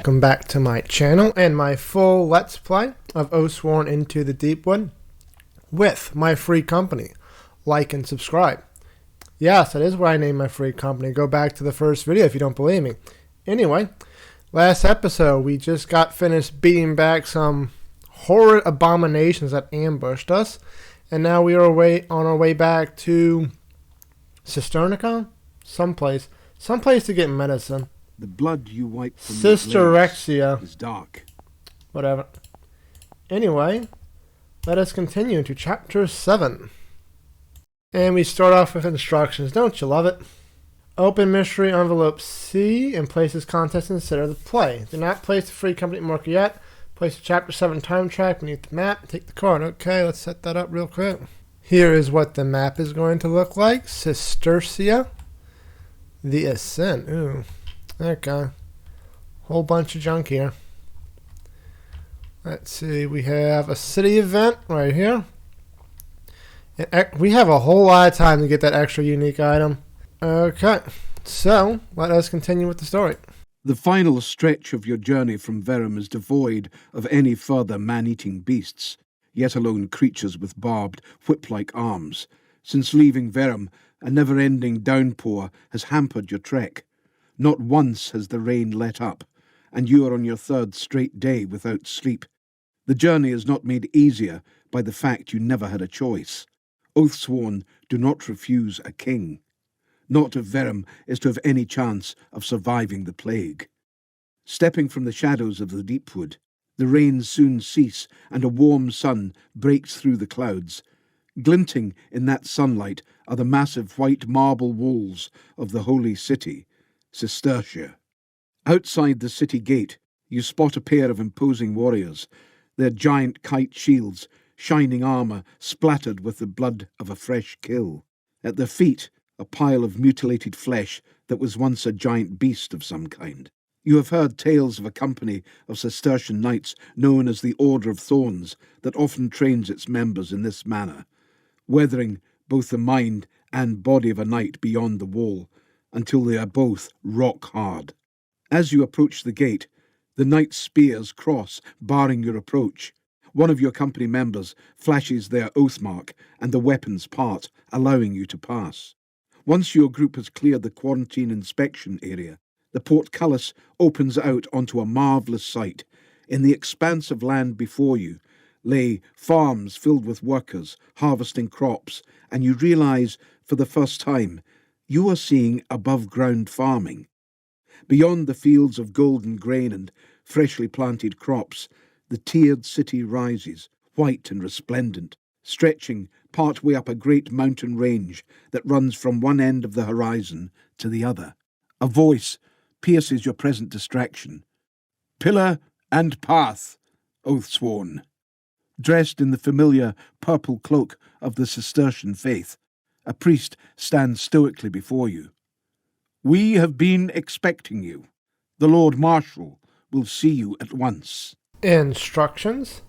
Welcome back to my channel and my full Let's Play of Oathsworn into the Deepwood with my free company. Like and subscribe. Yes, that is where I named my free company. Go back to the first video if you don't believe me. Anyway, last episode we just got finished beating back some horrid abominations that ambushed us. And now we are on our way back to Cisternicon? Someplace to get medicine. The blood you wipe from Sisterexia is dark. Whatever. Anyway, let us continue to chapter 7. And we start off with instructions. Don't you love it? Open mystery envelope C and place this contest in the center of the play. Do not place the free company marker yet. Place the chapter 7 time track beneath the map. Take the card. Okay, let's set that up real quick. Here is what the map is going to look like. Cistercia. The Ascent. Ooh. Okay. Whole bunch of junk here. Let's see. We have a city event right here. And we have a whole lot of time to get that extra unique item. Okay. So, let us continue with the story. The final stretch of your journey from Verum is devoid of any further man-eating beasts, yet alone creatures with barbed, whip-like arms. Since leaving Verum, a never-ending downpour has hampered your trek. Not once has the rain let up, and you are on your third straight day without sleep. The journey is not made easier by the fact you never had a choice. Oathsworn do not refuse a king. Not if Verum is to have any chance of surviving the plague. Stepping from the shadows of the Deepwood, the rains soon cease and a warm sun breaks through the clouds. Glinting in that sunlight are the massive white marble walls of the holy city, Cistercia. Outside the city gate, you spot a pair of imposing warriors, their giant kite shields, shining armour splattered with the blood of a fresh kill. At their feet, a pile of mutilated flesh that was once a giant beast of some kind. You have heard tales of a company of Cistercian knights known as the Order of Thorns that often trains its members in this manner, weathering both the mind and body of a knight beyond the wall, until they are both rock hard. As you approach the gate, the knight's spears cross, barring your approach. One of your company members flashes their oath mark, and the weapons part, allowing you to pass. Once your group has cleared the quarantine inspection area, the portcullis opens out onto a marvellous sight. In the expanse of land before you lay farms filled with workers harvesting crops, and you realize for the first time you are seeing above-ground farming. Beyond the fields of golden grain and freshly planted crops, the tiered city rises, white and resplendent, stretching part way up a great mountain range that runs from one end of the horizon to the other. A voice pierces your present distraction. Pillar and path, Oathsworn. Dressed in the familiar purple cloak of the Cistercian faith, a priest stands stoically before you. We have been expecting you. The Lord Marshal will see you at once. Instructions.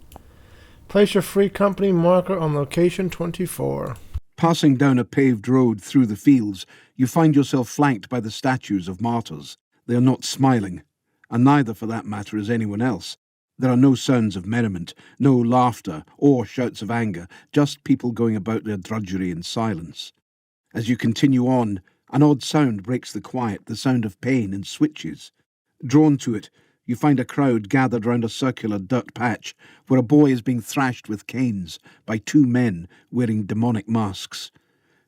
Place your free company marker on location 24. Passing down a paved road through the fields, you find yourself flanked by the statues of martyrs. They are not smiling, and neither, for that matter, is anyone else. There are no sounds of merriment, no laughter or shouts of anger, just people going about their drudgery in silence. As you continue on, an odd sound breaks the quiet, the sound of pain and switches. Drawn to it, you find a crowd gathered round a circular dirt patch where a boy is being thrashed with canes by two men wearing demonic masks.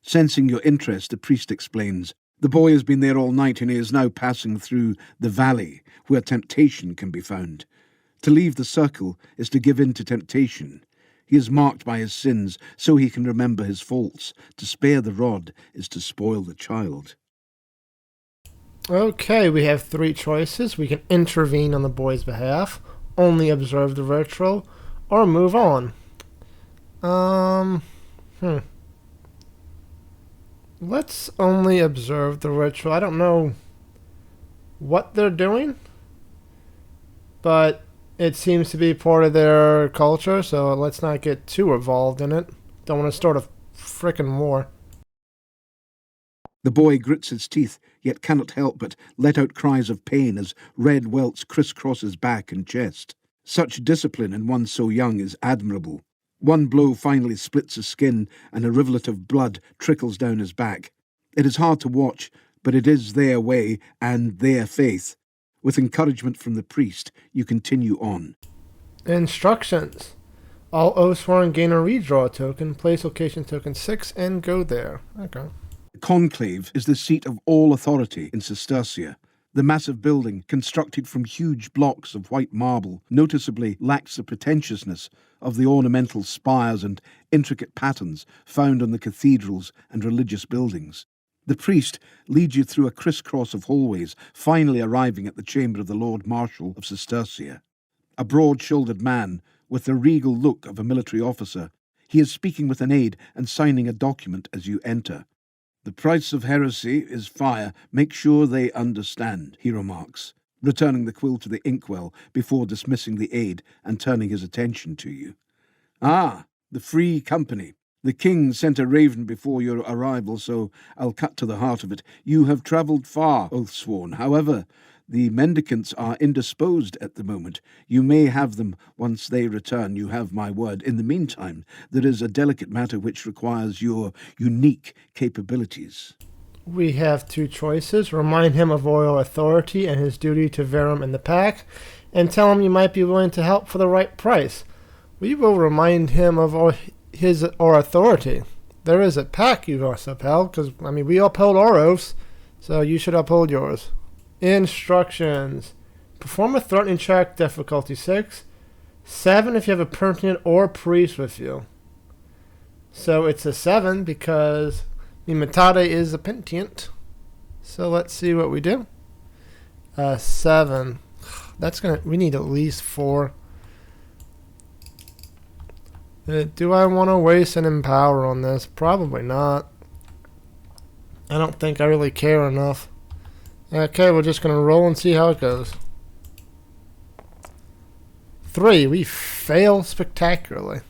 Sensing your interest, the priest explains, the boy has been there all night and he is now passing through the valley where temptation can be found. To leave the circle is to give in to temptation. He is marked by his sins so he can remember his faults. To spare the rod is to spoil the child. Okay, we have 3 choices. We can intervene on the boy's behalf, only observe the ritual, or move on. Let's only observe the ritual. I don't know what they're doing, but it seems to be part of their culture, so let's not get too involved in it. Don't want to start a frickin' war. The boy grits his teeth, yet cannot help but let out cries of pain as red welts crisscross his back and chest. Such discipline in one so young is admirable. One blow finally splits his skin, and a rivulet of blood trickles down his back. It is hard to watch, but it is their way and their faith. With encouragement from the priest, you continue on. Instructions. All Oathsworn gain a redraw token, place location token 6, and go there. Okay. The conclave is the seat of all authority in Sestercia. The massive building, constructed from huge blocks of white marble, noticeably lacks the pretentiousness of the ornamental spires and intricate patterns found on the cathedrals and religious buildings. The priest leads you through a crisscross of hallways, finally arriving at the chamber of the Lord Marshal of Sestercia. A broad-shouldered man, with the regal look of a military officer, he is speaking with an aide and signing a document as you enter. "The price of heresy is fire. Make sure they understand," he remarks, returning the quill to the inkwell before dismissing the aide and turning his attention to you. "Ah, the Free Company. The king sent a raven before your arrival, so I'll cut to the heart of it. You have travelled far, Oathsworn. However, the mendicants are indisposed at the moment. You may have them once they return, you have my word. In the meantime, there is a delicate matter which requires your unique capabilities." We have two choices. Remind him of royal authority and his duty to Verum and the pack, and tell him you might be willing to help for the right price. We will remind him of our authority. There is a pack you must uphold, because, we uphold our oaths, so you should uphold yours. Instructions. Perform a threatening check, difficulty 6. 7 if you have a penitent or priest with you. So it's a 7 because Mimatade is a penitent. So let's see what we do. 7. We need at least 4. Do I want to waste an empower on this? Probably not. I don't think I really care enough. Okay, we're just going to roll and see how it goes. 3. We fail spectacularly.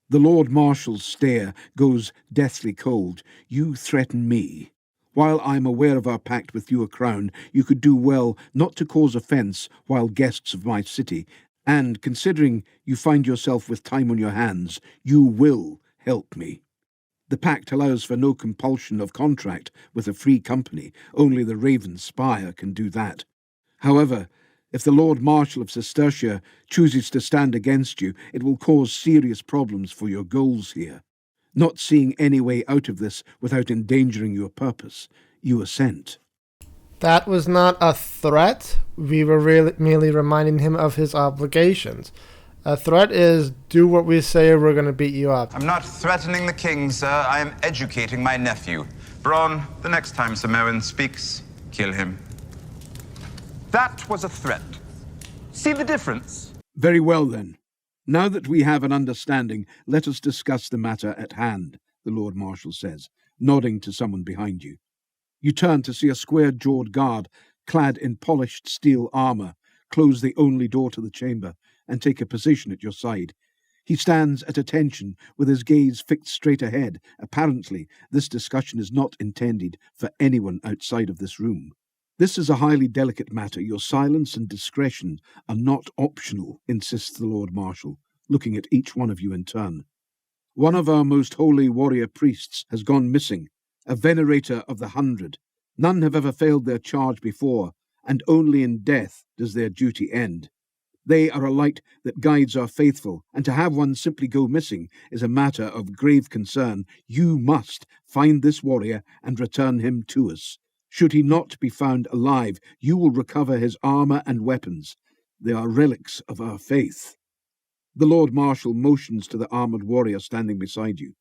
The Lord Marshal's stare goes deathly cold. "You threaten me. While I am aware of our pact with your crown, you could do well not to cause offence while guests of my city, and considering you find yourself with time on your hands, you will help me. The pact allows for no compulsion of contract with a free company. Only the Raven Spire can do that. However, if the Lord Marshal of Sestercia chooses to stand against you, it will cause serious problems for your goals here. Not seeing any way out of this without endangering your purpose, you assent." That was not a threat. We were merely reminding him of his obligations. A threat is, do what we say or we're going to beat you up. "I'm not threatening the king, sir. I am educating my nephew. Braun, the next time Sir Merwin speaks, kill him." That was a threat. See the difference? "Very well, then. Now that we have an understanding, let us discuss the matter at hand," the Lord Marshal says, nodding to someone behind you. You turn to see a square-jawed guard, clad in polished steel armour, close the only door to the chamber and take a position at your side. He stands at attention, with his gaze fixed straight ahead. Apparently, this discussion is not intended for anyone outside of this room. "This is a highly delicate matter. Your silence and discretion are not optional," insists the Lord Marshal, looking at each one of you in turn. "One of our most holy warrior priests has gone missing, a Venerator of the 100. None have ever failed their charge before, and only in death does their duty end. They are a light that guides our faithful, and to have one simply go missing is a matter of grave concern. You must find this warrior and return him to us. Should he not be found alive, you will recover his armour and weapons. They are relics of our faith." The Lord Marshal motions to the armoured warrior standing beside you.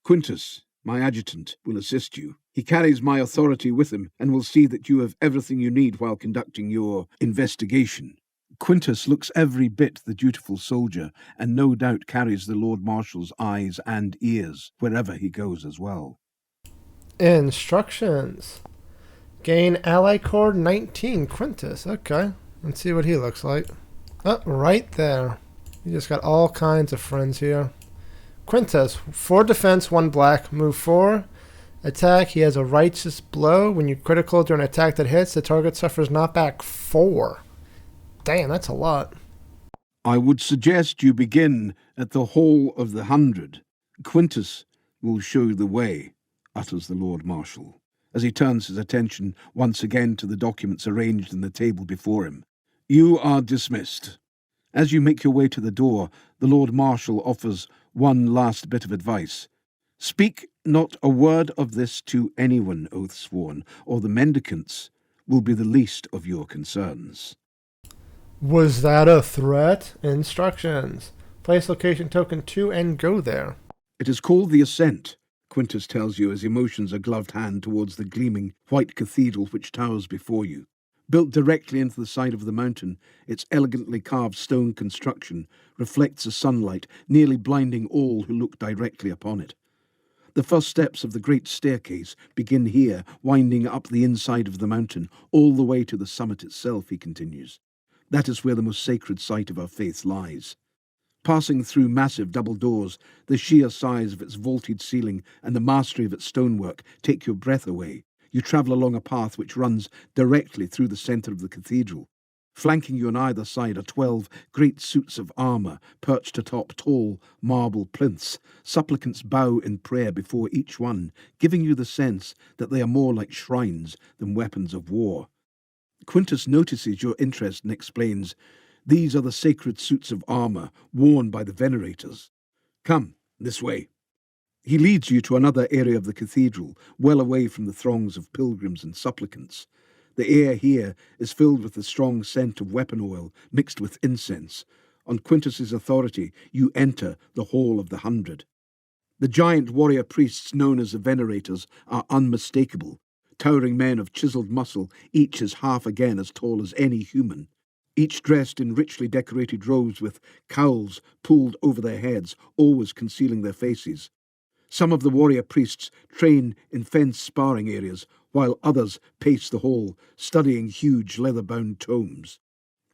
"Quintus, my adjutant, will assist you. He carries my authority with him and will see that you have everything you need while conducting your investigation." Quintus looks every bit the dutiful soldier, and no doubt carries the Lord Marshal's eyes and ears wherever he goes as well. Instructions. Gain ally cord 19, Quintus. Okay, let's see what he looks like. Oh, right there. You just got all kinds of friends here. Quintus, 4 defense, 1 black, move 4. Attack, he has a righteous blow. When you critical during an attack that hits, the target suffers knockback 4. Damn, that's a lot. I would suggest you begin at the Hall of the 100. Quintus will show you the way, utters the Lord Marshal, as he turns his attention once again to the documents arranged in the table before him. You are dismissed. As you make your way to the door, the Lord Marshal offers one last bit of advice. Speak not a word of this to anyone, Oathsworn, or the mendicants will be the least of your concerns. Was that a threat? Instructions. Place location token 2 and go there. It is called the Ascent, Quintus tells you as he motions a gloved hand towards the gleaming white cathedral which towers before you. Built directly into the side of the mountain, its elegantly carved stone construction reflects the sunlight, nearly blinding all who look directly upon it. The first steps of the great staircase begin here, winding up the inside of the mountain, all the way to the summit itself, he continues. That is where the most sacred site of our faith lies. Passing through massive double doors, the sheer size of its vaulted ceiling and the mastery of its stonework take your breath away. You travel along a path which runs directly through the centre of the cathedral. Flanking you on either side are 12 great suits of armour perched atop tall marble plinths. Supplicants bow in prayer before each one, giving you the sense that they are more like shrines than weapons of war. Quintus notices your interest and explains, these are the sacred suits of armour worn by the Venerators. Come, this way. He leads you to another area of the cathedral, well away from the throngs of pilgrims and supplicants. The air here is filled with the strong scent of weapon oil mixed with incense. On Quintus's authority, you enter the Hall of the 100. The giant warrior priests known as the Venerators are unmistakable. Towering men of chiselled muscle, each is half again as tall as any human, each dressed in richly decorated robes with cowls pulled over their heads, always concealing their faces. Some of the warrior priests train in fenced sparring areas, while others pace the hall, studying huge leather-bound tomes.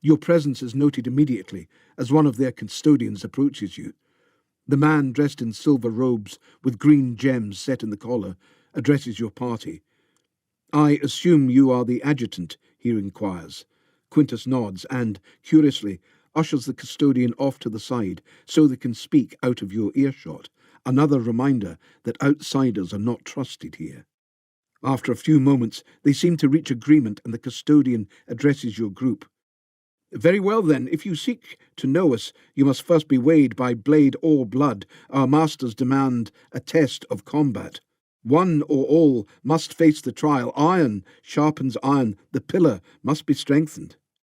Your presence is noted immediately as one of their custodians approaches you. The man, dressed in silver robes with green gems set in the collar, addresses your party. I assume you are the adjutant, he inquires. Quintus nods and, curiously, ushers the custodian off to the side so they can speak out of your earshot, another reminder that outsiders are not trusted here. After a few moments, they seem to reach agreement and the custodian addresses your group. Very well then, if you seek to know us, you must first be weighed by blade or blood. Our masters demand a test of combat. One or all must face the trial. Iron sharpens iron. The pillar must be strengthened.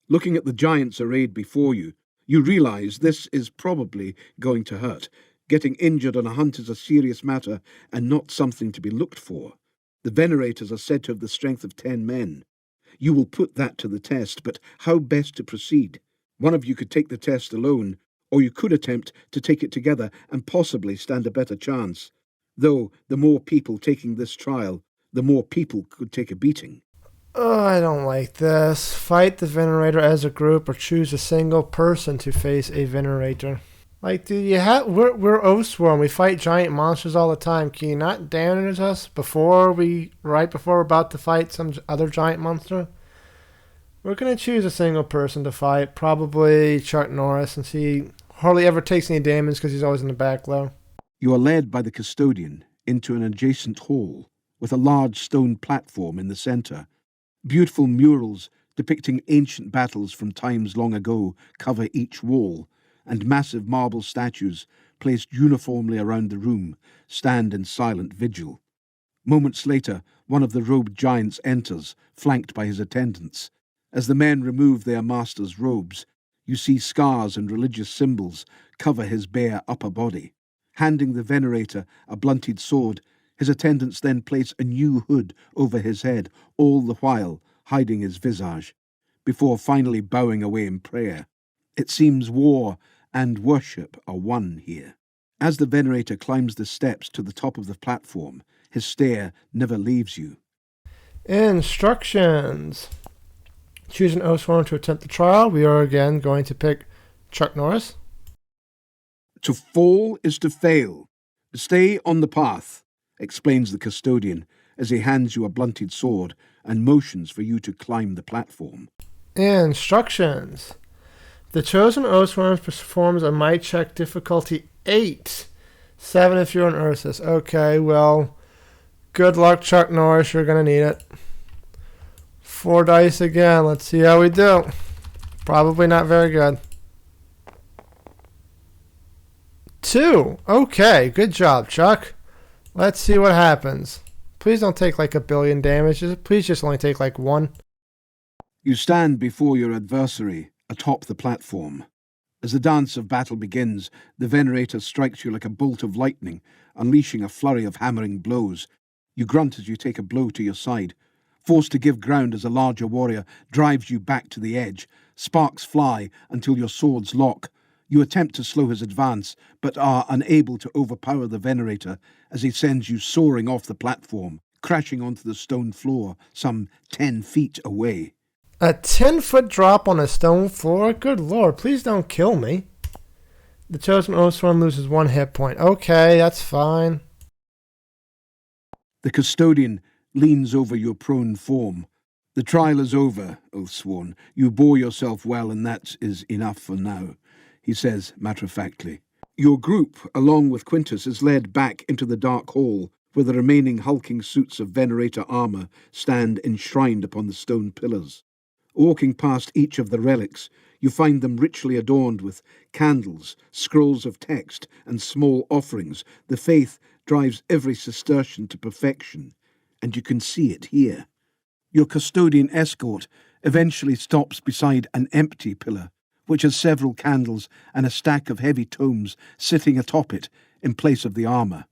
Looking at the giants arrayed before you, you realize this is probably going to hurt. Getting injured on a hunt is a serious matter and not something to be looked for. The Venerators are said to have the strength of 10 men. You will put that to the test, but how best to proceed? One of you could take the test alone, or you could attempt to take it together and possibly stand a better chance. Though the more people taking this trial, the more people could take a beating. Oh, I don't like this. Fight the Venerator as a group or choose a single person to face a Venerator. Like, do you have... We're Oathsworn. We fight giant monsters all the time. Can you not damage us right before we're about to fight some other giant monster? We're going to choose a single person to fight. Probably Chuck Norris, since he hardly ever takes any damage because he's always in the back low. You are led by the custodian into an adjacent hall with a large stone platform in the centre. Beautiful murals depicting ancient battles from times long ago cover each wall, and massive marble statues placed uniformly around the room stand in silent vigil. Moments later, one of the robed giants enters, flanked by his attendants. As the men remove their master's robes, you see scars and religious symbols cover his bare upper body. Handing the Venerator a blunted sword, his attendants then place a new hood over his head, all the while hiding his visage, before finally bowing away in prayer. It seems war and worship are one here. As the Venerator climbs the steps to the top of the platform, his stare never leaves you. Instructions. Choose an Oathsworn to attempt the trial. We are again going to pick Chuck Norris. To fall is to fail. Stay on the path, explains the custodian as he hands you a blunted sword and motions for you to climb the platform. Instructions. The chosen Oathsworn performs a might check difficulty 8. 7 if you're an Ursus. Okay, well, good luck, Chuck Norris. You're going to need it. 4 dice again. Let's see how we do. Probably not very good. 2. Okay, good job, Chuck. Let's see what happens. Please don't take like 1 billion damage. Please just only take like 1. You stand before your adversary atop the platform. As the dance of battle begins, the Venerator strikes you like a bolt of lightning, unleashing a flurry of hammering blows. You grunt as you take a blow to your side. Forced to give ground as a larger warrior drives you back to the edge. Sparks fly until your swords lock. You attempt to slow his advance, but are unable to overpower the Venerator as he sends you soaring off the platform, crashing onto the stone floor some 10 feet away. A 10-foot drop on a stone floor? Good lord, please don't kill me. The chosen Oathsworn loses 1 hit point. Okay, that's fine. The custodian leans over your prone form. The trial is over, Oathsworn. You bore yourself well, and that is enough for now, he says matter-of-factly. Your group, along with Quintus, is led back into the dark hall, where the remaining hulking suits of Venerator armour stand enshrined upon the stone pillars. Walking past each of the relics, you find them richly adorned with candles, scrolls of text, and small offerings. The faith drives every Cistercian to perfection, and you can see it here. Your custodian escort eventually stops beside an empty pillar, which has several candles and a stack of heavy tomes sitting atop it in place of the armour.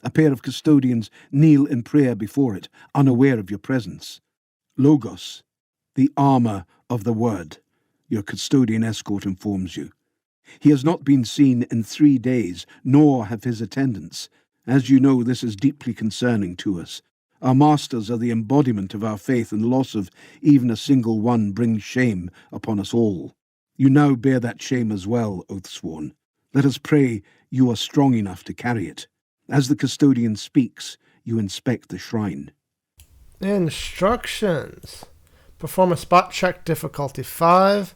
A pair of custodians kneel in prayer before it, unaware of your presence. Logos, the armour of the word, your custodian escort informs you. He has not been seen in 3 days, nor have his attendants. As you know, this is deeply concerning to us. Our masters are the embodiment of our faith, and the loss of even a single one brings shame upon us all. You now bear that shame as well, Oathsworn. Let us pray you are strong enough to carry it. As the custodian speaks, you inspect the shrine. Instructions. Perform a spot check difficulty 5.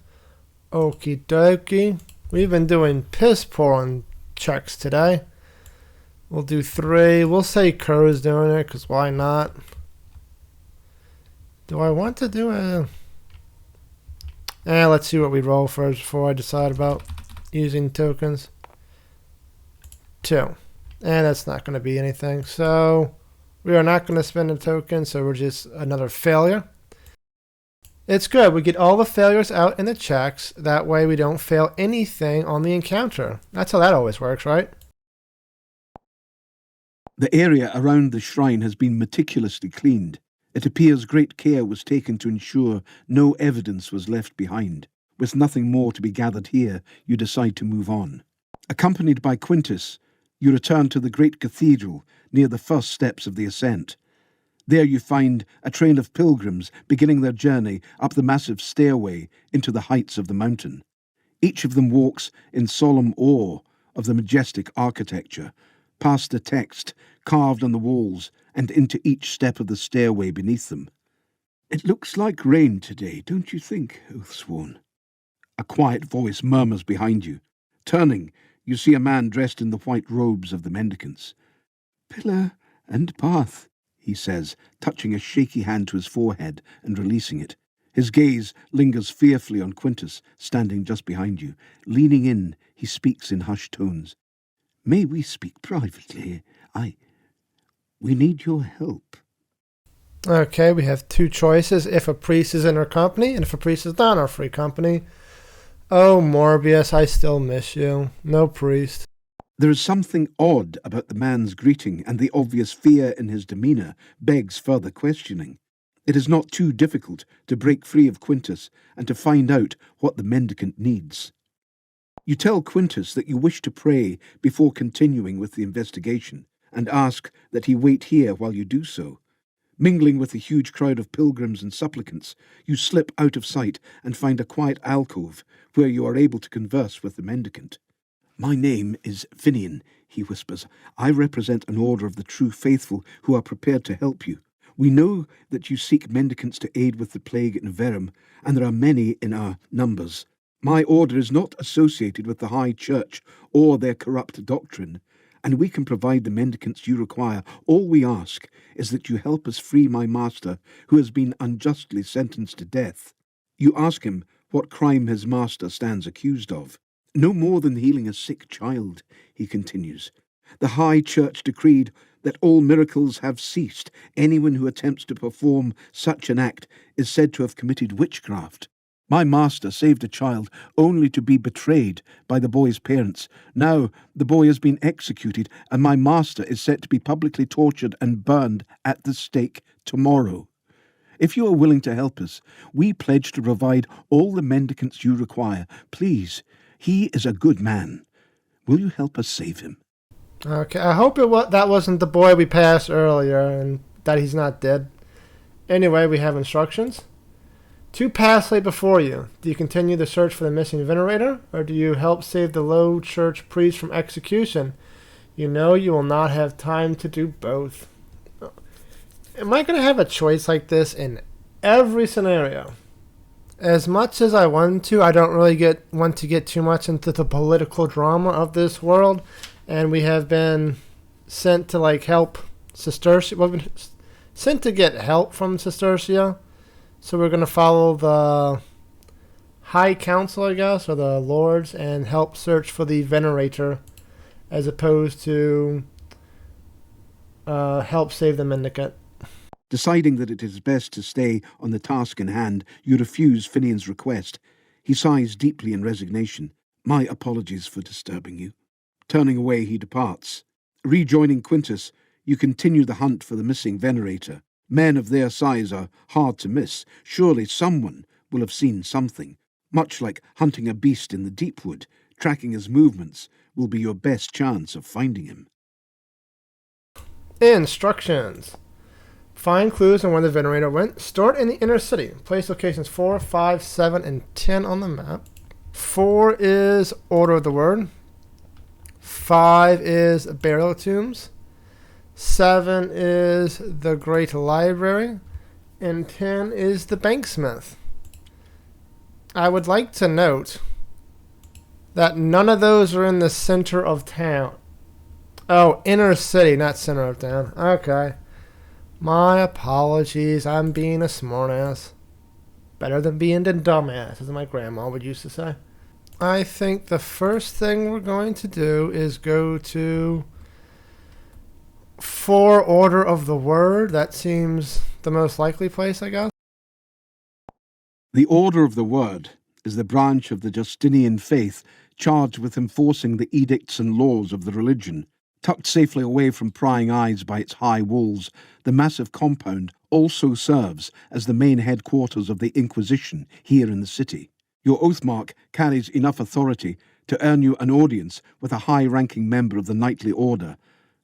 Okie dokie. We've been doing piss poor on checks today. We'll do 3. We'll say Kerr's doing it, because why not? Do I want to do a... let's see what we roll first before I decide about using tokens. 2. And that's not going to be anything. So we are not going to spend a token, so we're just another failure. It's good. We get all the failures out in the checks. That way we don't fail anything on the encounter. That's how that always works, right? The area around the shrine has been meticulously cleaned. It appears great care was taken to ensure no evidence was left behind. With nothing more to be gathered here, you decide to move on. Accompanied by Quintus, you return to the great cathedral near the first steps of the ascent. There you find a train of pilgrims beginning their journey up the massive stairway into the heights of the mountain. Each of them walks in solemn awe of the majestic architecture, past the text carved on the walls and into each step of the stairway beneath them. It looks like rain today, don't you think, Oathsworn? A quiet voice murmurs behind you. Turning, you see a man dressed in the white robes of the mendicants. Pillar and path, he says, touching a shaky hand to his forehead and releasing it. His gaze lingers fearfully on Quintus, standing just behind you. Leaning in, he speaks in hushed tones. May we speak privately? We need your help. Okay, we have 2 choices. If a priest is in our company, and if a priest is not in our free company. Oh, Morbius, I still miss you. No priest. There is something odd about the man's greeting, and the obvious fear in his demeanour begs further questioning. It is not too difficult to break free of Quintus and to find out what the mendicant needs. You tell Quintus that you wish to pray before continuing with the investigation, and ask that he wait here while you do so. Mingling with the huge crowd of pilgrims and supplicants, you slip out of sight and find a quiet alcove where you are able to converse with the mendicant. "My name is Finian," he whispers. "I represent an order of the true faithful who are prepared to help you. We know that you seek mendicants to aid with the plague in Verum, and there are many in our numbers. My order is not associated with the High Church or their corrupt doctrine, and we can provide the mendicants you require. All we ask is that you help us free my master, who has been unjustly sentenced to death." You ask him what crime his master stands accused of. "No more than healing a sick child," he continues. "The High Church decreed that all miracles have ceased. Anyone who attempts to perform such an act is said to have committed witchcraft. My master saved a child only to be betrayed by the boy's parents. Now the boy has been executed, and my master is set to be publicly tortured and burned at the stake tomorrow. If you are willing to help us, we pledge to provide all the mendicants you require. Please, he is a good man. Will you help us save him?" Okay, I hope that wasn't the boy we passed earlier and that he's not dead. Anyway, we have instructions. 2 paths lay before you. Do you continue the search for the missing Venerator, or do you help save the low church priest from execution? You know you will not have time to do both. Am I going to have a choice like this in every scenario? As much as I want to, I don't really want to get too much into the political drama of this world, and we have been sent to help Cistercia. We've been sent to get help from Cistercia, so we're going to follow the High Council, I guess, or the Lords, and help search for the Venerator, as opposed to help save the Mendicant. Deciding that it is best to stay on the task in hand, you refuse Finian's request. He sighs deeply in resignation. "My apologies for disturbing you." Turning away, he departs. Rejoining Quintus, you continue the hunt for the missing Venerator. Men of their size are hard to miss. Surely someone will have seen something. Much like hunting a beast in the Deepwood, tracking his movements will be your best chance of finding him. Instructions. Find clues on where the Venerator went. Start in the inner city. Place locations 4, 5, 7, and 10 on the map. 4 is Order of the Word. 5 is Burial Tombs. 7 is the Great Library. And 10 is the Banksmith. I would like to note that none of those are in the center of town. Oh, inner city, not center of town. Okay. My apologies, I'm being a smartass. Better than being a dumbass, as my grandma would used to say. I think the first thing we're going to do is go to 4 Order of the Word. That seems the most likely place, I guess. The Order of the Word is the branch of the Justinian faith charged with enforcing the edicts and laws of the religion. Tucked safely away from prying eyes by its high walls, the massive compound also serves as the main headquarters of the Inquisition here in the city. Your oathmark carries enough authority to earn you an audience with a high-ranking member of the knightly order,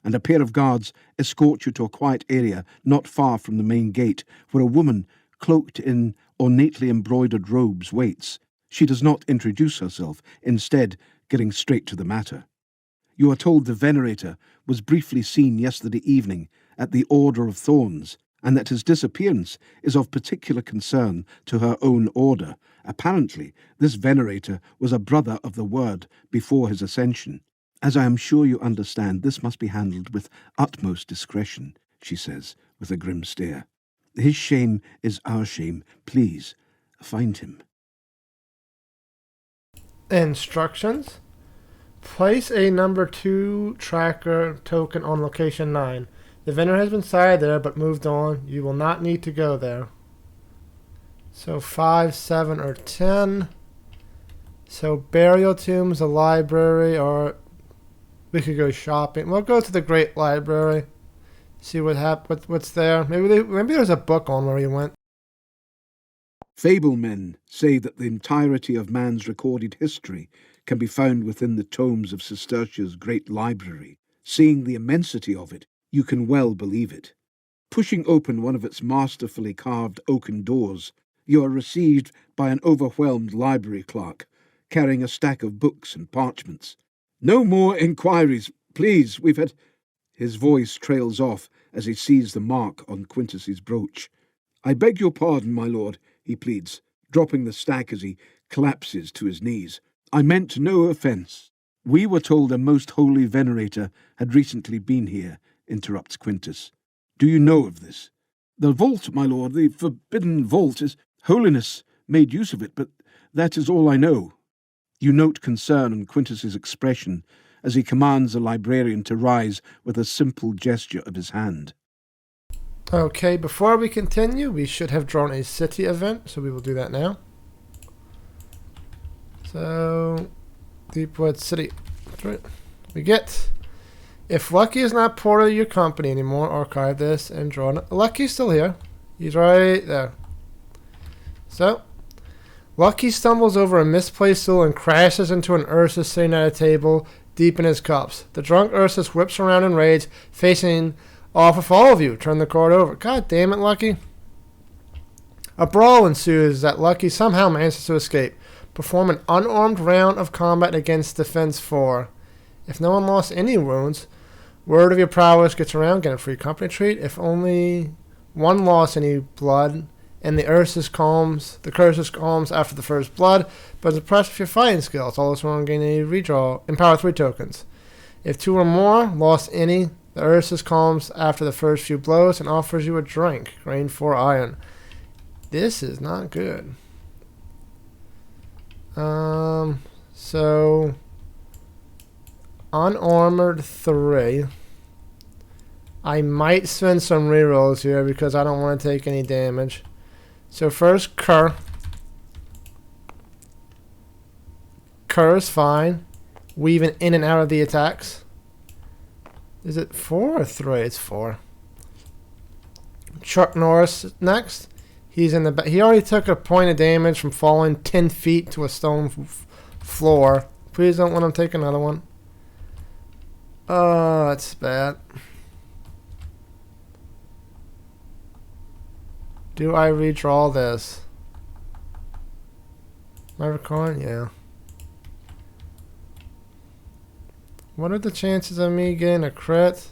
and a pair of guards escort you to a quiet area not far from the main gate, where a woman, cloaked in ornately embroidered robes, waits. She does not introduce herself, instead getting straight to the matter. You are told the Venerator was briefly seen yesterday evening at the Order of Thorns, and that his disappearance is of particular concern to her own order. Apparently, this Venerator was a brother of the Word before his ascension. "As I am sure you understand, this must be handled with utmost discretion," she says, with a grim stare. "His shame is our shame. Please, find him." Instructions. Place a number 2 tracker token on location 9. The vendor has been sighted there but moved on. You will not need to go there. So 5, 7, or 10. So Burial Tombs, a library, or we could go shopping. We'll go to the Great Library. See what's there. Maybe there's a book on where he went. Fablemen say that the entirety of man's recorded history can be found within the tomes of Cistercia's great library. Seeing the immensity of it, you can well believe it. Pushing open one of its masterfully carved oaken doors, you are received by an overwhelmed library clerk, carrying a stack of books and parchments. No more inquiries, please. We've had... His voice trails off as he sees the mark on Quintus's brooch. I beg your pardon, my lord, he pleads, dropping the stack as he collapses to his knees. I meant no offence. We were told a most holy Venerator had recently been here, interrupts Quintus. Do you know of this? The vault, my lord, the forbidden vault, His Holiness made use of it, but that is all I know. You note concern on Quintus's expression as he commands the librarian to rise with a simple gesture of his hand. Okay, before we continue, we should have drawn a city event, so we will do that now. So, Deepwood City. We get, if Lucky is not part of your company anymore, archive this and draw it. Lucky's still here. He's right there. So, Lucky stumbles over a misplaced stool and crashes into an Ursus sitting at a table deep in his cups. The drunk Ursus whips around in rage, facing off with all of you. Turn the card over. God damn it, Lucky. A brawl ensues that Lucky somehow manages to escape. Perform an unarmed round of combat against Defense 4. If no one lost any wounds, word of your prowess gets around, get a free company treat. If only one lost any blood, and the curse calms after the first blood, but is impressed with your fighting skills. All those who gain a redraw, empower 3 tokens. If 2 or more lost any, the Ursus calms after the first few blows and offers you a drink. Grain 4 iron. This is not good. So unarmored 3. I might spend some rerolls here because I don't want to take any damage. So first Cur. Cur is fine. Weaving in and out of the attacks. Is it 4 or 3? It's 4. Chuck Norris next. He's in the back. He already took a point of damage from falling 10 feet to a stone floor. Please don't let him take another one. Oh, that's bad. Do I redraw this? Am I recording? Yeah. What are the chances of me getting a crit?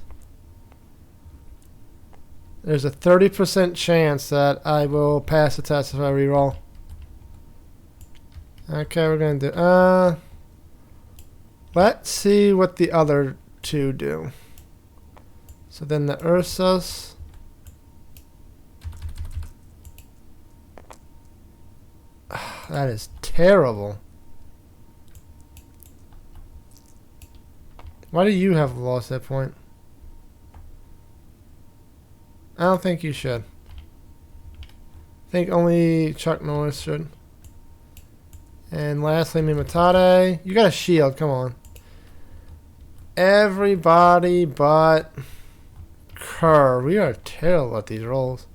There's a 30% chance that I will pass the test if I reroll. Okay, we're gonna do let's see what the other 2 do. So then the Ursus. That is terrible. Why do you have lost that point? I don't think you should. I think only Chuck Norris should. And lastly, Mimatade. You got a shield, come on. Everybody but Kerr. We are terrible at these rolls.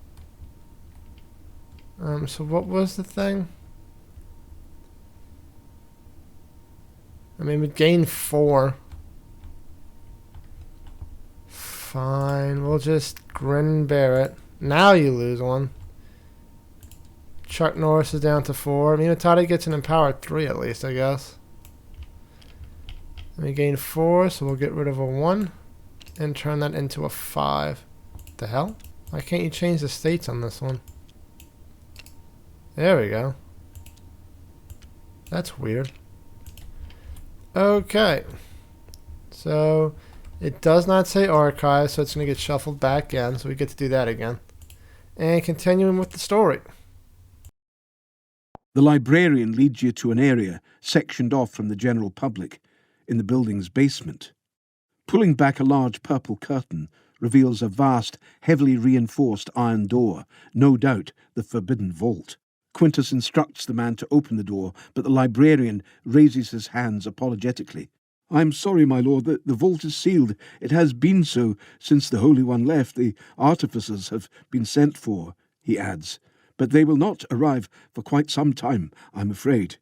So what was the thing? I mean, we gained 4. Fine, we'll just grin and bear it. Now you lose 1. Chuck Norris is down to 4. Minotati gets an empowered 3 at least, I guess. And we gain 4, so we'll get rid of a 1 and turn that into a 5. What the hell? Why can't you change the states on this one? There we go. That's weird. Okay. So it does not say archive, so it's going to get shuffled back in, so we get to do that again. And continuing with the story. The librarian leads you to an area sectioned off from the general public in the building's basement. Pulling back a large purple curtain reveals a vast, heavily reinforced iron door, no doubt the forbidden vault. Quintus instructs the man to open the door, but the librarian raises his hands apologetically. "I'm sorry, my lord, the vault is sealed. It has been so since the Holy One left. The artificers have been sent for," he adds, "but they will not arrive for quite some time, I'm afraid."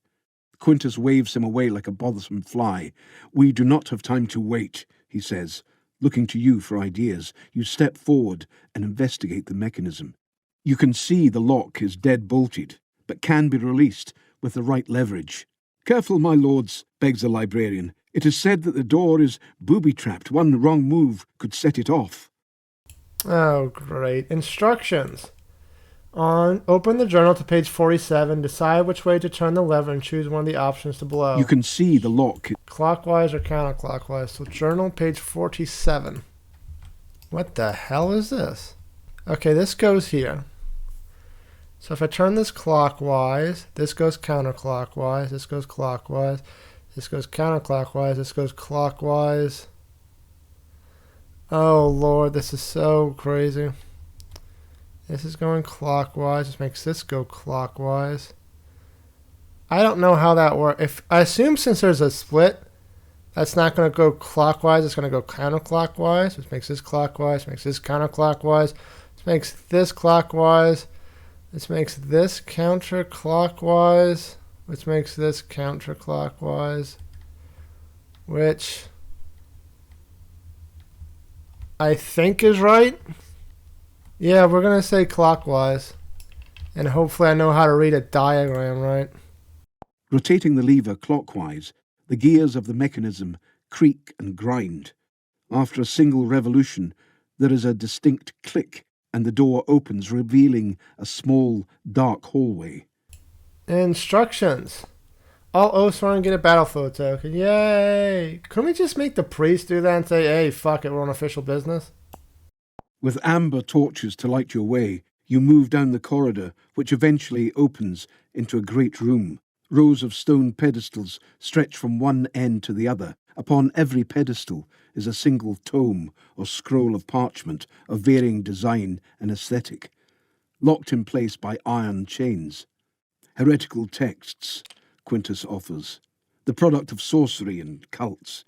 Quintus waves him away like a bothersome fly. "We do not have time to wait," he says, looking to you for ideas. You step forward and investigate the mechanism. You can see the lock is dead bolted, but can be released with the right leverage. "Careful, my lords," begs the librarian. It is said that the door is booby-trapped. One wrong move could set it off. Oh, great. Instructions. Open the journal to page 47. Decide which way to turn the lever and choose one of the options to blow. You can see the lock. Clockwise or counterclockwise. So journal, page 47. What the hell is this? Okay, this goes here. So if I turn this clockwise, this goes counterclockwise, this goes clockwise, this goes counterclockwise, this goes clockwise. Oh Lord, this is so crazy. This is going clockwise. This makes this go clockwise. I don't know how that works. I assume since there's a split, that's not going to go clockwise. It's going to go counterclockwise. Which makes this clockwise. Makes this counterclockwise. This makes this clockwise. This makes this counterclockwise. Which makes this counterclockwise. Which I think is right. Yeah, we're going to say clockwise. And hopefully I know how to read a diagram right. Rotating the lever clockwise, the gears of the mechanism creak and grind. After a single revolution, there is a distinct click, and the door opens, revealing a small, dark hallway. Instructions. All Oathsworn get a battlefield token. Yay! Couldn't we just make the priest do that and say, hey, fuck it, we're on official business? With amber torches to light your way, you move down the corridor, which eventually opens into a great room. Rows of stone pedestals stretch from one end to the other. Upon every pedestal is a single tome or scroll of parchment of varying design and aesthetic, locked in place by iron chains. Heretical texts, Quintus offers, the product of sorcery and cults,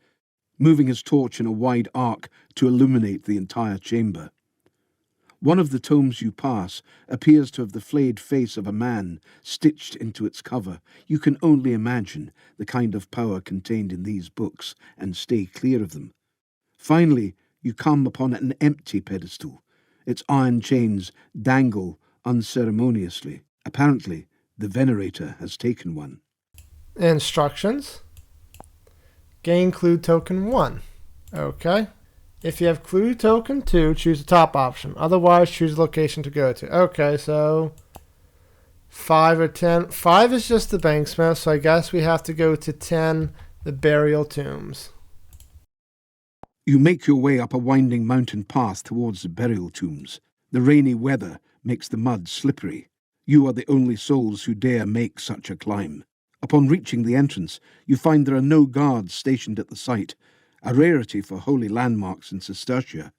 moving his torch in a wide arc to illuminate the entire chamber. One of the tomes you pass appears to have the flayed face of a man stitched into its cover. You can only imagine the kind of power contained in these books and stay clear of them. Finally, you come upon an empty pedestal. Its iron chains dangle unceremoniously. Apparently, the Venerator has taken one. Instructions. Gain clue token 1. Okay. If you have clue token 2, choose the top option. Otherwise, choose the location to go to. Okay, so 5 or 10. 5 is just the banksmith, so I guess we have to go to 10, the burial tombs. You make your way up a winding mountain path towards the burial tombs. The rainy weather makes the mud slippery. You are the only souls who dare make such a climb. Upon reaching the entrance, you find there are no guards stationed at the site, a rarity for holy landmarks in Cistercia.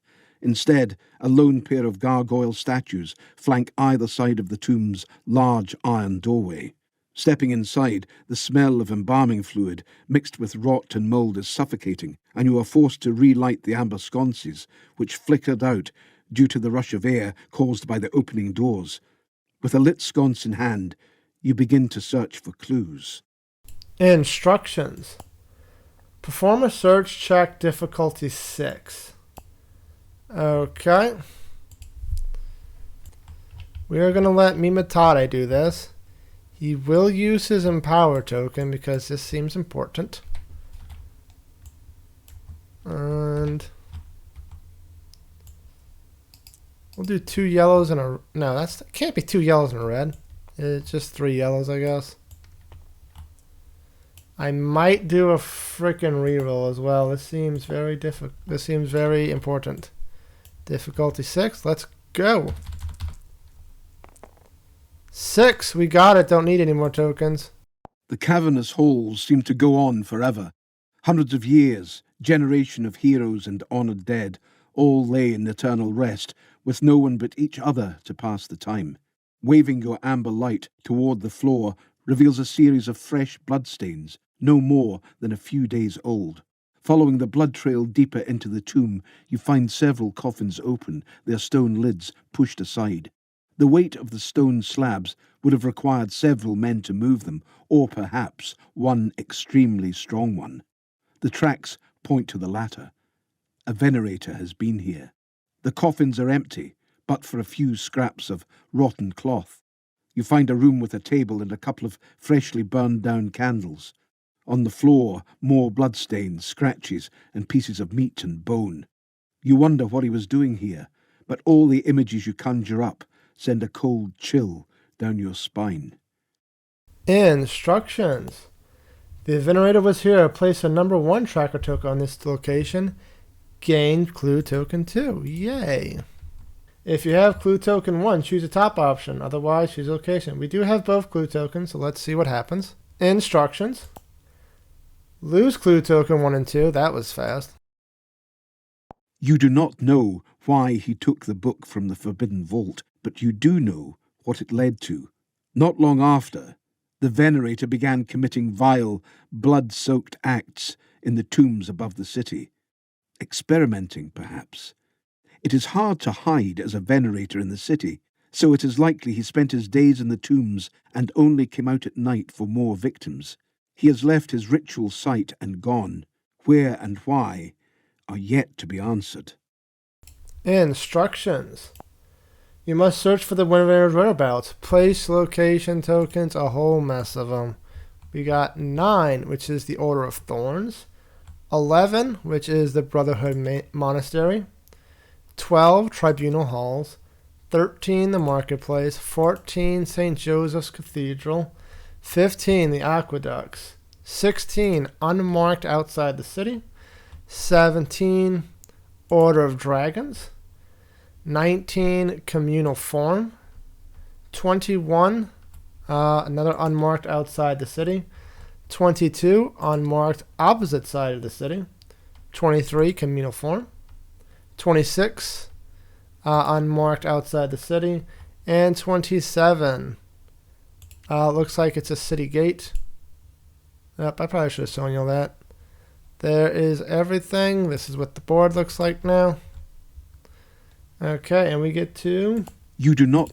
Instead, a lone pair of gargoyle statues flank either side of the tomb's large iron doorway. Stepping inside, the smell of embalming fluid mixed with rot and mould is suffocating, and you are forced to relight the amber sconces, which flickered out due to the rush of air caused by the opening doors. With a lit sconce in hand, you begin to search for clues. Instructions. Perform a search check, difficulty 6. Okay. We are going to let Mimatade do this. He will use his Empower token because this seems important. And we'll do 2 yellows and a... No, that can't be 2 yellows and a red. It's just 3 yellows, I guess. I might do a frickin' reroll as well. This seems very This seems very important. Difficulty 6. Let's go. 6. We got it. Don't need any more tokens. The cavernous halls seem to go on forever. Hundreds of years, generation of heroes and honoured dead, all lay in eternal rest, with no one but each other to pass the time. Waving your amber light toward the floor reveals a series of fresh bloodstains, no more than a few days old. Following the blood trail deeper into the tomb, you find several coffins open, their stone lids pushed aside. The weight of the stone slabs would have required several men to move them, or perhaps one extremely strong one. The tracks point to the latter. A Venerator has been here. The coffins are empty, but for a few scraps of rotten cloth. You find a room with a table and a couple of freshly burned down candles. On the floor, more bloodstains, scratches, and pieces of meat and bone. You wonder what he was doing here, but all the images you conjure up send a cold chill down your spine. Instructions. The Venerator was here. Place a number 1 tracker token on this location. Gain clue token 2. Yay. If you have clue token 1, choose the top option. Otherwise, choose location. We do have both clue tokens, so let's see what happens. Instructions. Lose clue token 1 and 2. That was fast. You do not know why he took the book from the Forbidden Vault, but you do know what it led to. Not long after, the Venerator began committing vile, blood-soaked acts in the tombs above the city. Experimenting, perhaps. It is hard to hide as a Venerator in the city, so it is likely he spent his days in the tombs and only came out at night for more victims. He has left his ritual site and gone. Where and why are yet to be answered. Instructions. You must search for the Venerator's whereabouts. Place location tokens, a whole mess of them. We got 9, which is the Order of Thorns. 11, which is the Brotherhood Monastery. 12, Tribunal Halls. 13, the Marketplace. 14, St. Joseph's Cathedral. 15, the Aqueducts. 16, unmarked outside the city. 17, Order of Dragons. 19, Communal Forum. 21, another unmarked outside the city. 22, unmarked opposite side of the city. 23, Communal Forum. 26, unmarked outside the city. And 27, looks like it's a city gate. Yep, I probably should have shown you all that. There is everything. This is what the board looks like now. Okay, and we get to... You do not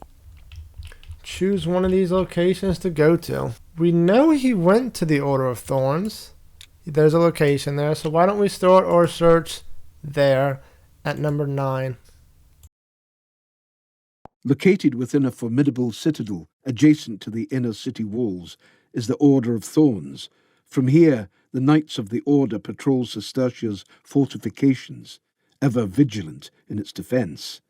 choose one of these locations to go to. We know he went to the Order of Thorns. There's a location there, so why don't we store or search there at number 9. Located within a formidable citadel adjacent to the inner city walls is the Order of Thorns. From here, the Knights of the Order patrol Sestertia's fortifications, ever vigilant in its defence.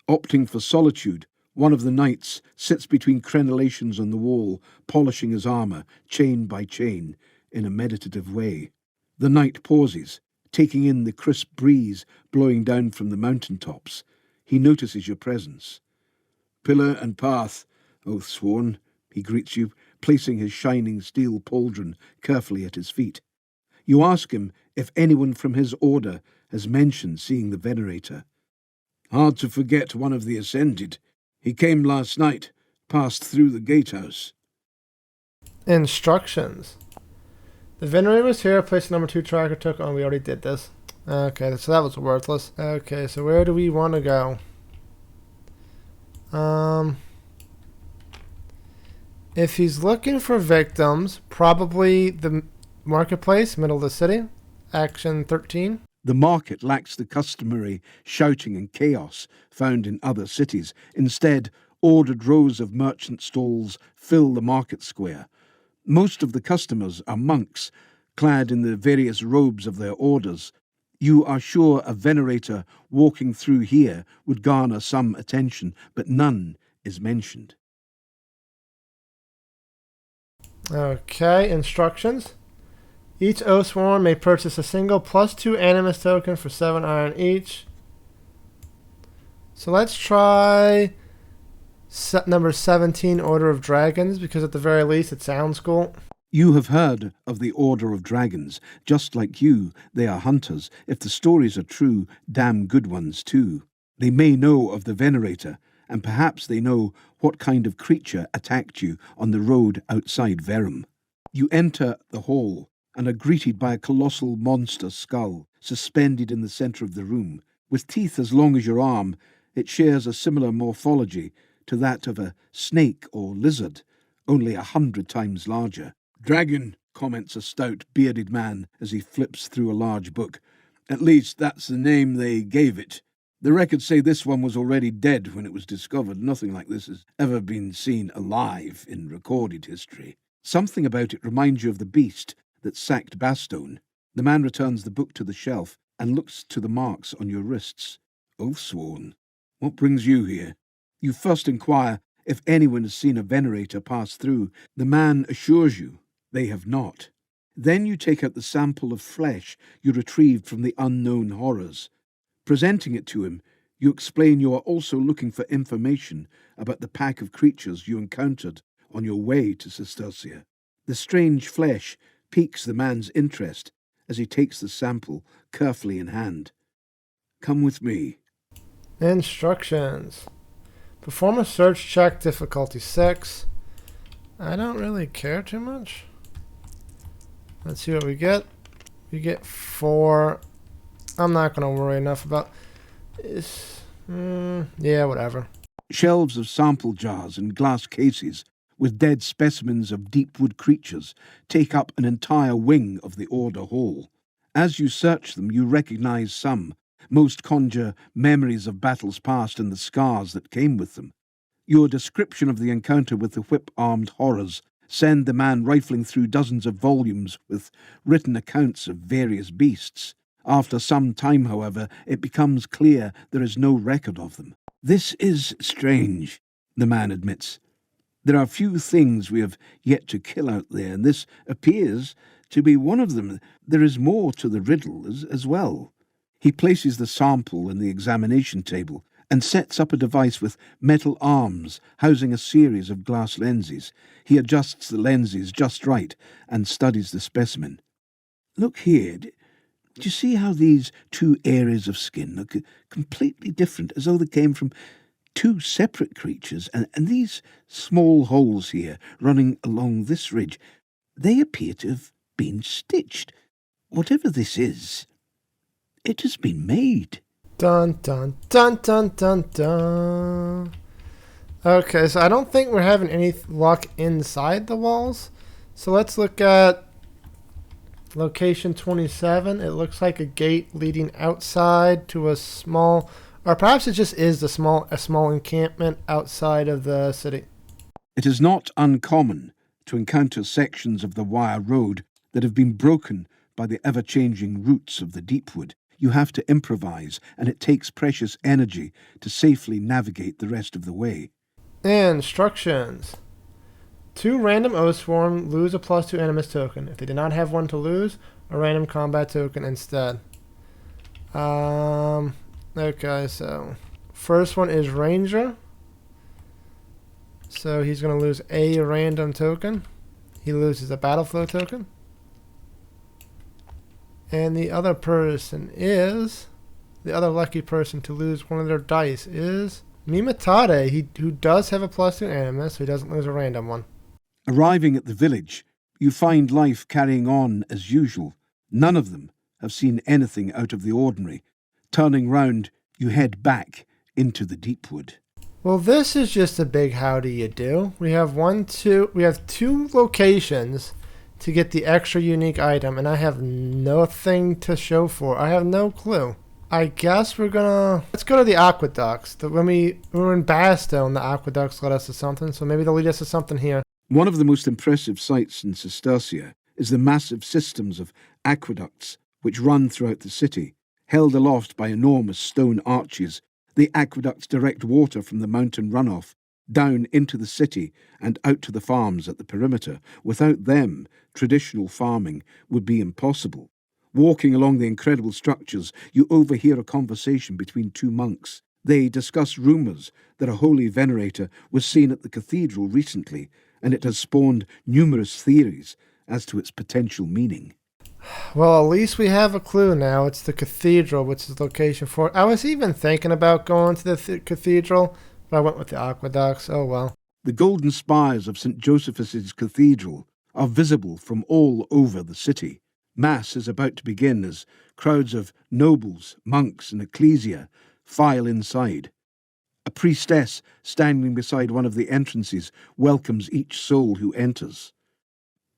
Opting for solitude, one of the knights sits between crenellations on the wall, polishing his armour, chain by chain, in a meditative way. The knight pauses, taking in the crisp breeze blowing down from the mountain tops. He notices your presence. "Pillar and path, Oathsworn," he greets you, placing his shining steel pauldron carefully at his feet. You ask him if anyone from his order has mentioned seeing the Venerator. "Hard to forget one of the Ascended. He came last night, passed through the gatehouse." Instructions. The Venerator was here. Place number 2 tracker token. Oh, we already did this. Okay, so that was worthless. Okay, so where do we want to go? If he's looking for victims, probably the Marketplace, middle of the city. Action 13. The market lacks the customary shouting and chaos found in other cities. Instead, ordered rows of merchant stalls fill the market square. Most of the customers are monks, clad in the various robes of their orders. You are sure a Venerator walking through here would garner some attention, but none is mentioned. Okay, instructions. Each Oathsworn may purchase a single +2 Animus token for 7 iron each. So let's try number 17, Order of Dragons, because at the very least it sounds cool. You have heard of the Order of Dragons. Just like you, they are hunters. If the stories are true, damn good ones too. They may know of the Venerator, and perhaps they know what kind of creature attacked you on the road outside Verum. You enter the hall and are greeted by a colossal monster skull suspended in the centre of the room. With teeth as long as your arm, it shares a similar morphology to that of a snake or lizard, only 100 times larger. "Dragon," comments a stout, bearded man as he flips through a large book. "At least that's the name they gave it. The records say this one was already dead when it was discovered. Nothing like this has ever been seen alive in recorded history. Something about it reminds you of the beast, that sacked Bastone. The man returns the book to the shelf and looks to the marks on your wrists. Oathsworn, what brings you here? You first inquire if anyone has seen a Venerator pass through. The man assures you they have not. Then you take out the sample of flesh you retrieved from the unknown horrors. Presenting it to him, you explain you are also looking for information about the pack of creatures you encountered on your way to Sestercia. The strange flesh piques the man's interest as he takes the sample carefully in hand. Come with me. Instructions. Perform a search check, difficulty 6. I don't really care too much. Let's see what we get. We get 4. I'm not going to worry enough about this. Yeah, whatever. Shelves of sample jars and glass cases with dead specimens of Deepwood creatures take up an entire wing of the Order Hall. As you search them, you recognize some. Most conjure memories of battles past and the scars that came with them. Your description of the encounter with the whip-armed horrors send the man rifling through dozens of volumes with written accounts of various beasts. After some time, however, it becomes clear there is no record of them. This is strange, the man admits. There are few things we have yet to kill out there, and this appears to be one of them. There is more to the riddle as well. He places the sample in the examination table and sets up a device with metal arms housing a series of glass lenses. He adjusts the lenses just right and studies the specimen. Look here. Do you see how these two areas of skin look completely different, as though they came from two separate creatures? And these small holes here running along this ridge, they appear to have been stitched. Whatever this is, it has been made. Dun, dun, dun, dun, dun, dun. Okay, so I don't think we're having any luck inside the walls. So let's look at location 27. It looks like a gate leading outside to a small, or perhaps it just is a small encampment outside of the city. It is not uncommon to encounter sections of the wire road that have been broken by the ever-changing routes of the Deepwood. You have to improvise, and it takes precious energy to safely navigate the rest of the way. Instructions. 2 random Oathsworn lose a +2 Animus token. If they do not have one to lose, a random combat token instead. Okay, so first one is Ranger. So he's going to lose a random token. He loses a battle flow token. And the other person is, the other lucky person to lose one of their dice is Mimatade, who does have a +2 Animus, so he doesn't lose a random one. Arriving at the village, you find life carrying on as usual. None of them have seen anything out of the ordinary. Turning round, you head back into the Deepwood. Well, this is just a big howdy you do. We have 2 locations to get the extra unique item, and I have nothing to show for. I have no clue. I guess let's go to the aqueducts. When we were in Bastone, the aqueducts led us to something, so maybe they'll lead us to something here. One of the most impressive sights in Sestercia is the massive systems of aqueducts which run throughout the city. Held aloft by enormous stone arches, the aqueducts direct water from the mountain runoff down into the city and out to the farms at the perimeter. Without them, traditional farming would be impossible. Walking along the incredible structures, you overhear a conversation between 2 monks. They discuss rumours that a holy venerator was seen at the cathedral recently, and it has spawned numerous theories as to its potential meaning. Well, at least we have a clue now. It's the cathedral, which is the location for it. I was even thinking about going to the cathedral, but I went with the aqueducts. Oh well. The golden spires of St. Josephus' Cathedral are visible from all over the city. Mass is about to begin as crowds of nobles, monks, and ecclesia file inside. A priestess standing beside one of the entrances welcomes each soul who enters.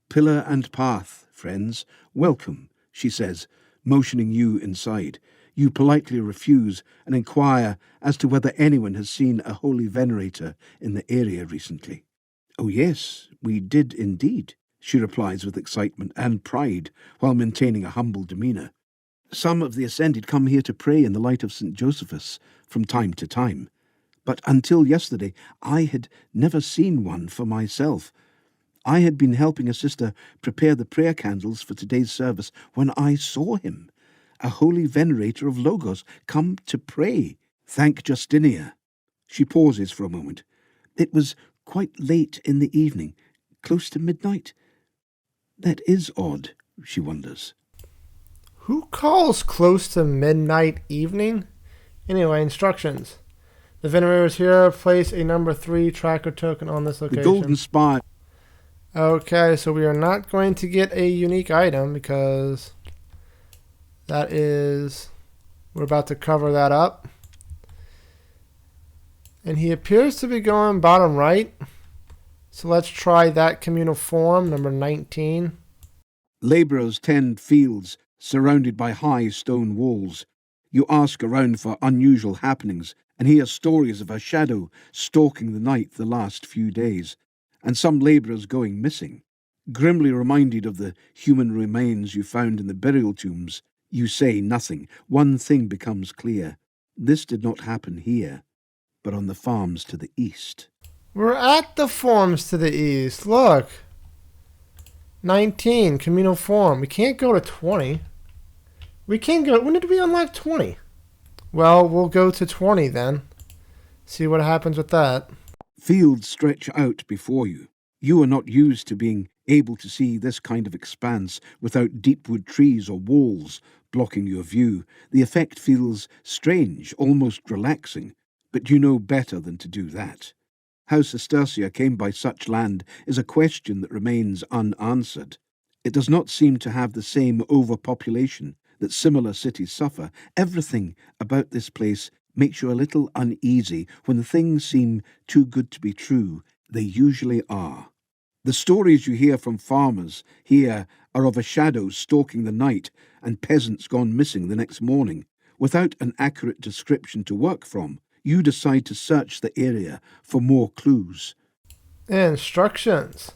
"Pillar and path, friends, welcome," she says, motioning you inside. You politely refuse and inquire as to whether anyone has seen a holy venerator in the area recently. "Oh yes, we did indeed," she replies with excitement and pride, while maintaining a humble demeanour. Some of the Ascended come here to pray in the light of St. Josephus from time to time, but until yesterday I had never seen one for myself. I had been helping a sister prepare the prayer candles for today's service when I saw him, a holy venerator of Logos, come to pray. Thank Justinia. She pauses for a moment. It was quite late in the evening, close to midnight. That is odd, she wonders. Who calls close to midnight evening? Anyway, instructions. The Venerator is here. Place a number 3 tracker token on this location. The golden spire. Okay, so we are not going to get a unique item because that is... we're about to cover that up. And he appears to be going bottom right. So let's try that communal form, number 19. Labourers tend fields surrounded by high stone walls. You ask around for unusual happenings and hear stories of a shadow stalking the night the last few days, and some labourers going missing. Grimly reminded of the human remains you found in the burial tombs, you say nothing. One thing becomes clear. This did not happen here, but on the farms to the east. We're at the farms to the east. Look. 19, communal form. We can't go to 20. We can go... when did we unlock 20? Well, we'll go to 20 then. See what happens with that. Fields stretch out before you. You are not used to being able to see this kind of expanse without deepwood trees or walls blocking your view. The effect feels strange, almost relaxing, but you know better than to do that. How Sestercia came by such land is a question that remains unanswered. It does not seem to have the same overpopulation that similar cities suffer. Everything about this place makes you a little uneasy. When things seem too good to be true, they usually are. The stories you hear from farmers here are of a shadow stalking the night and peasants gone missing the next morning. Without an accurate description to work from, you decide to search the area for more clues. Instructions.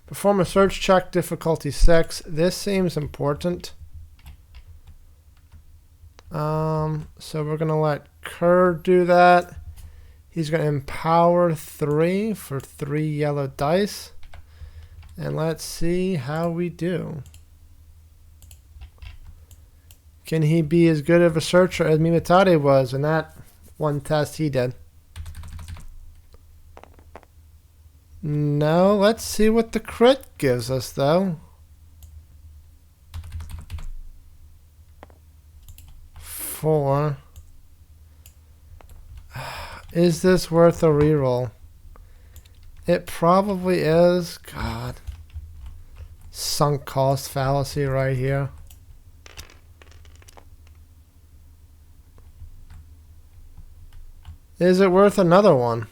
Perform a search check, difficulty 6. This seems important. So we're going to let Kerr do that. He's going to empower 3 for 3 yellow dice. And let's see how we do. Can he be as good of a searcher as Mimitade was in that one test he did? No, let's see what the crit gives us though. 4. Is this worth a reroll? It probably is. God. Sunk cost fallacy right here. Is it worth another one?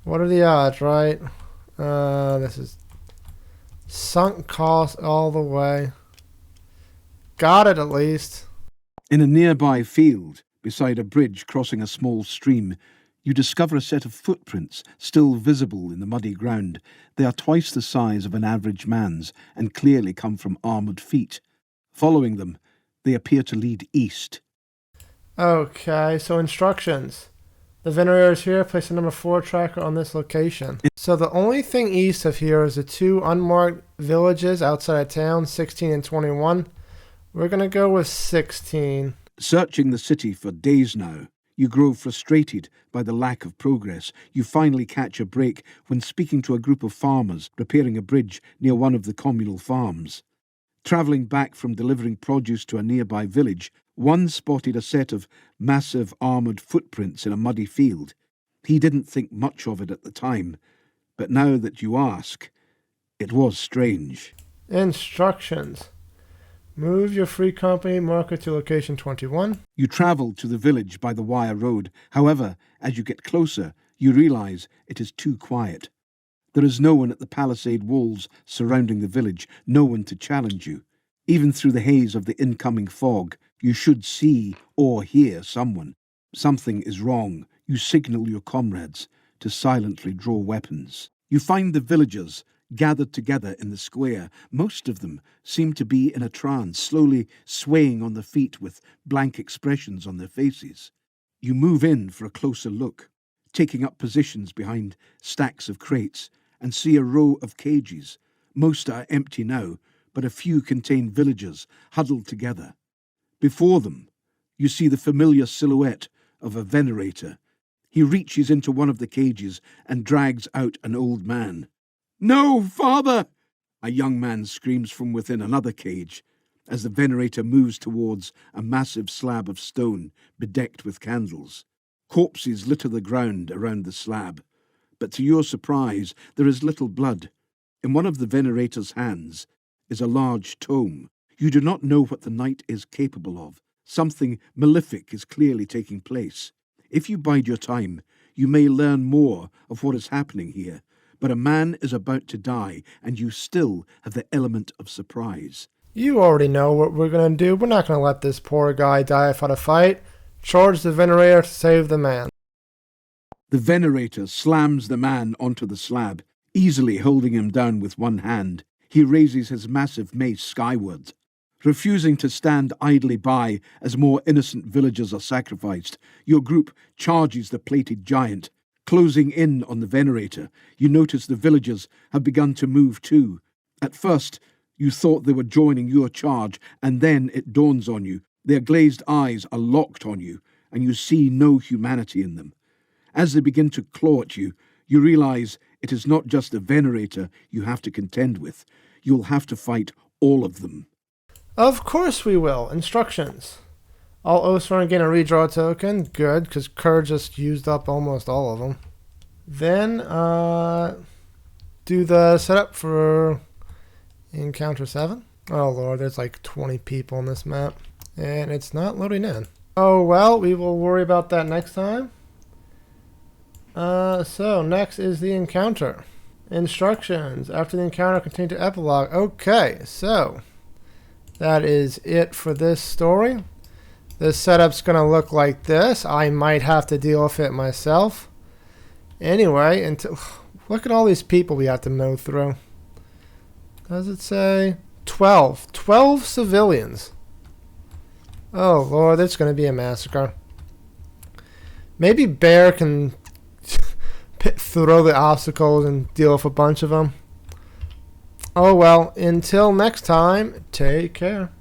What are the odds, right? This is sunk cost all the way. Got it at least. In a nearby field, beside a bridge crossing a small stream, you discover a set of footprints still visible in the muddy ground. They are twice the size of an average man's and clearly come from armoured feet. Following them, they appear to lead east. Okay, so instructions. The Venerator is here. Place a number 4 tracker on this location. So the only thing east of here is the 2 unmarked villages outside of town, 16 and 21. We're going to go with 16. Searching the city for days now, you grow frustrated by the lack of progress. You finally catch a break when speaking to a group of farmers repairing a bridge near one of the communal farms. Travelling back from delivering produce to a nearby village, one spotted a set of massive armoured footprints in a muddy field. He didn't think much of it at the time, but now that you ask, it was strange. Instructions. Move your free company marker to location 21. You travel to the village by the wire road. However, as you get closer, you realise it is too quiet. There is no one at the palisade walls surrounding the village, no one to challenge you. Even through the haze of the incoming fog, you should see or hear someone. Something is wrong. You signal your comrades to silently draw weapons. You find the villagers gathered together in the square. Most of them seem to be in a trance, slowly swaying on their feet with blank expressions on their faces. You move in for a closer look, taking up positions behind stacks of crates, and see a row of cages. Most are empty now, but a few contain villagers huddled together. Before them, you see the familiar silhouette of a Venerator. He reaches into one of the cages and drags out an old man. "No, father!" a young man screams from within another cage as the Venerator moves towards a massive slab of stone bedecked with candles. Corpses litter the ground around the slab, but to your surprise there is little blood. In one of the Venerator's hands is a large tome. You do not know what the knight is capable of. Something malefic is clearly taking place. If you bide your time, you may learn more of what is happening here, but a man is about to die, and you still have the element of surprise. You already know what we're going to do. We're not going to let this poor guy die without a fight. Charge the Venerator to save the man. The Venerator slams the man onto the slab, easily holding him down with one hand. He raises his massive mace skyward. Refusing to stand idly by as more innocent villagers are sacrificed, your group charges the plated giant. Closing in on the Venerator, you notice the villagers have begun to move too. At first, you thought they were joining your charge, and then it dawns on you. Their glazed eyes are locked on you, and you see no humanity in them. As they begin to claw at you, you realize it is not just the Venerator you have to contend with. You'll have to fight all of them. Of course we will. Instructions. All Oathsworn gain a redraw token. Good, because Kerr just used up almost all of them. Then, do the setup for Encounter 7. Oh lord, there's like 20 people on this map. And it's not loading in. Oh well, we will worry about that next time. So, next is the encounter. Instructions. After the encounter, continue to epilogue. Okay, so that is it for this story. This setup's going to look like this. I might have to deal with it myself. Anyway, look at all these people we have to mow through. Does it say 12? 12 civilians. Oh lord, it's going to be a massacre. Maybe Bear can throw the obstacles and deal with a bunch of them. Oh well, until next time, take care.